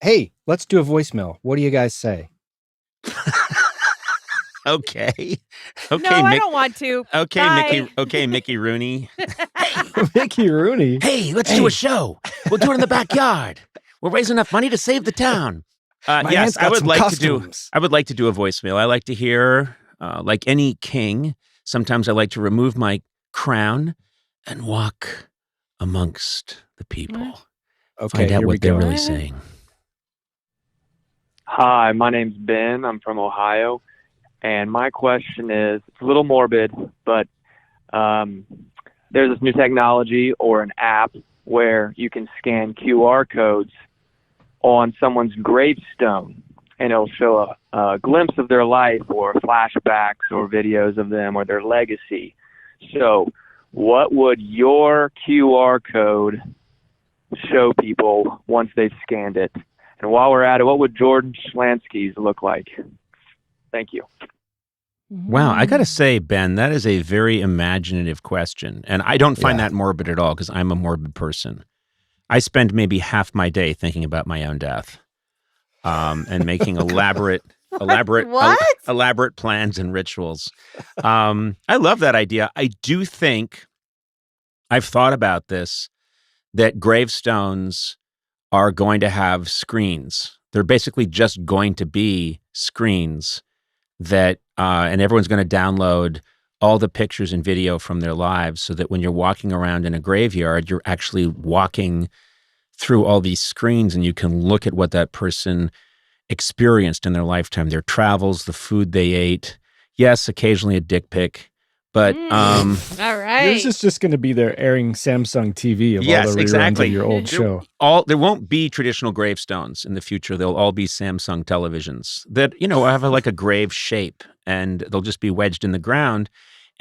Hey, let's do a voicemail. What do you guys say? Okay. No, I don't want to. Okay, Bye. Mickey Rooney. Mickey Rooney. Hey, let's do a show. We'll do it in the backyard. We'll raise enough money to save the town. Yes, I would like to do a voicemail. I like to hear, like any king, sometimes I like to remove my crown and walk amongst the people. Okay, Find out here what we they're go. really saying. Hi, my name's Ben. I'm from Ohio. And my question is, it's a little morbid, but there's this new technology or an app where you can scan QR codes on someone's gravestone, and it'll show a glimpse of their life or flashbacks or videos of them or their legacy. So what would your QR code show people once they've scanned it? And while we're at it, what would Jordan Schlansky's look like? Thank you. Wow, I got to say, Ben, that is a very imaginative question. And I don't find that morbid at all because I'm a morbid person. I spend maybe half my day thinking about my own death and making elaborate plans and rituals. I love that idea. I do think I've thought about this, that gravestones are going to have screens. They're basically just going to be screens that, and everyone's going to download all the pictures and video from their lives so that when you're walking around in a graveyard, you're actually walking through all these screens and you can look at what that person experienced in their lifetime, their travels, the food they ate. Yes, occasionally a dick pic, but all right. Yours is just going to be there airing Samsung TV of all the reruns of your old show. There won't be traditional gravestones in the future. They'll all be Samsung televisions that, have like a grave shape, and they'll just be wedged in the ground.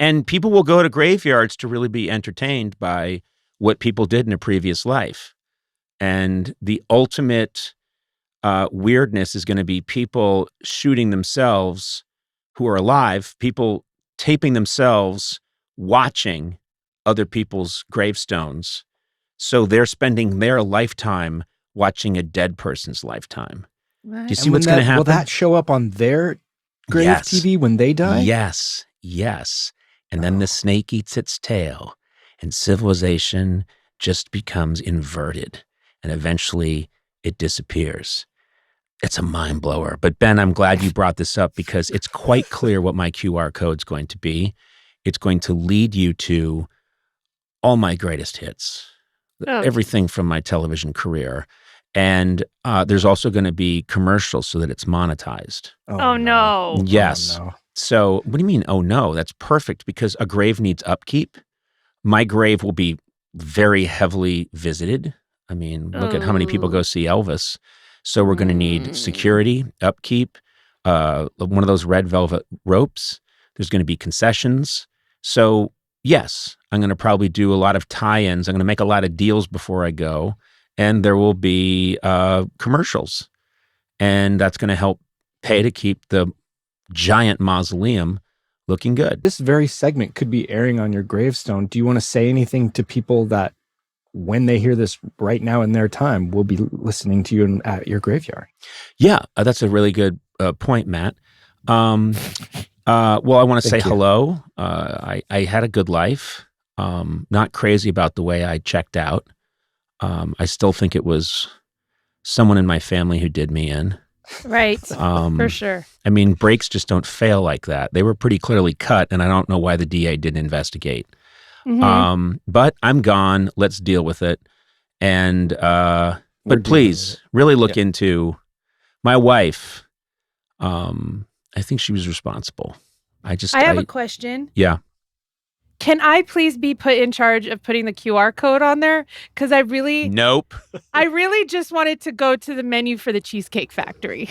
And people will go to graveyards to really be entertained by what people did in a previous life. And the ultimate weirdness is going to be people shooting themselves who are alive, people taping themselves watching other people's gravestones. So they're spending their lifetime watching a dead person's lifetime. Right. Do you see what's going to happen? Will that show up on their grave TV when they die? Yes. And then the snake eats its tail and civilization just becomes inverted and eventually it disappears. It's a mind blower. But Ben, I'm glad you brought this up because it's quite clear what my QR code is going to be. It's going to lead you to all my greatest hits, everything from my television career. And there's also going to be commercials so that it's monetized. Oh, no. Yes. Oh, no. So what do you mean, oh, no? That's perfect because a grave needs upkeep. My grave will be very heavily visited. I mean, look at how many people go see Elvis. So we're going to need security, upkeep, one of those red velvet ropes. There's going to be concessions. So yes, I'm going to probably do a lot of tie-ins. I'm going to make a lot of deals before I go. And there will be commercials. And that's going to help pay to keep the giant mausoleum looking good. This very segment could be airing on your gravestone. Do you want to say anything to people that when they hear this right now in their time, will be listening to you at your graveyard? Yeah, that's a really good point, Matt. Well, I want to say hello. I had a good life. Not crazy about the way I checked out. I still think it was someone in my family who did me in. Right, for sure. I mean, breaks just don't fail like that. They were pretty clearly cut, and I don't know why the DA didn't investigate. But I'm gone. Let's deal with it. And but please really look into my wife. I think she was responsible. I have a question. Yeah. Can I please be put in charge of putting the QR code on there? Because I really just wanted to go to the menu for the Cheesecake Factory.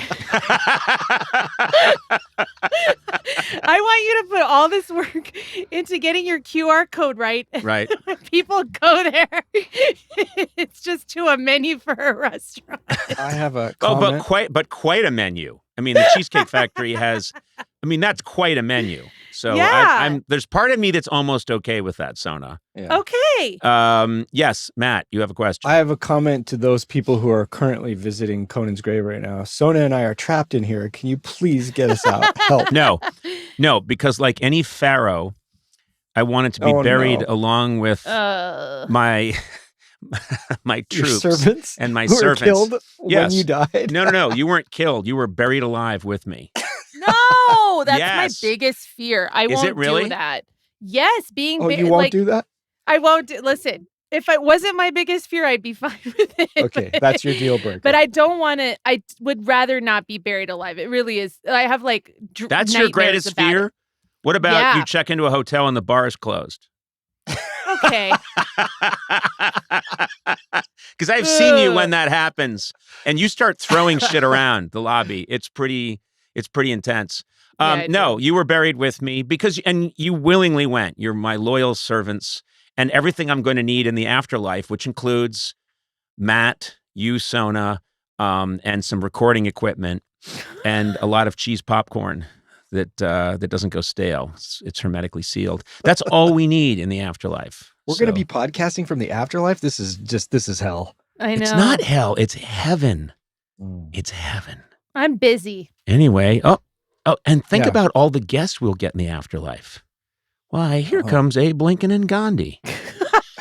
I want you to put all this work into getting your QR code right. Right. People go there. It's just to a menu for a restaurant. I have a comment. But quite a menu. I mean, the Cheesecake Factory has, that's quite a menu. So Yeah. there's part of me that's almost okay with that, Sona. Yeah. Okay. Yes, Matt, you have a question. I have a comment to those people who are currently visiting Conan's grave right now. Sona and I are trapped in here. Can you please get us out? Help. No, because like any pharaoh, I wanted to be buried along with my Your troops servants and my who servants. were killed when Yes. you died. No, you weren't killed. You were buried alive with me. No, that's Yes. my biggest fear. I won't it really? do that. Yes, being Oh, you won't do that? I won't listen. If it wasn't my biggest fear, I'd be fine with it. Okay, that's your deal breaker. But I don't want to. I would rather not be buried alive. It really is. I have like That's your nightmares greatest about fear? it. What about Yeah. you check into a hotel and the bar is closed? Okay. Because I've seen you when that happens, and you start throwing shit around the lobby. It's pretty intense. Yeah, No, you were buried with me and you willingly went. You're my loyal servants, and everything I'm going to need in the afterlife, which includes Matt, you, Sona, and some recording equipment, and a lot of cheese popcorn that doesn't go stale. It's hermetically sealed. That's all we need in the afterlife. We're going to be podcasting from the afterlife. This is hell. I know. It's not hell. It's heaven. Mm. It's heaven. I'm busy. Anyway, and think Yeah. about all the guests we'll get in the afterlife. Why, here comes Abe Lincoln and Gandhi.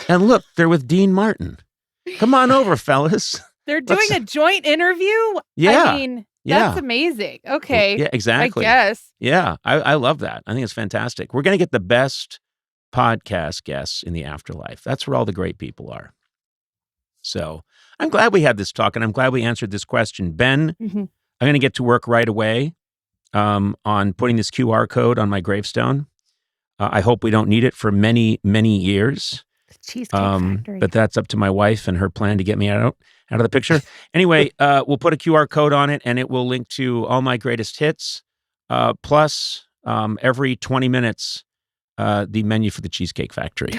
And look, they're with Dean Martin. Come on over, fellas. They're doing a joint interview. Yeah. I mean, that's amazing. Okay. Yeah, exactly. I guess. Yeah, I love that. I think it's fantastic. We're going to get the best podcast guests in the afterlife. That's where all the great people are. So I'm glad we had this talk, and I'm glad we answered this question. Ben, Mhm. I'm going to get to work right away on putting this QR code on my gravestone. I hope we don't need it for many, many years. Cheesecake Factory. But that's up to my wife and her plan to get me out of the picture. Anyway, we'll put a QR code on it, and it will link to all my greatest hits, plus every 20 minutes, the menu for the Cheesecake Factory.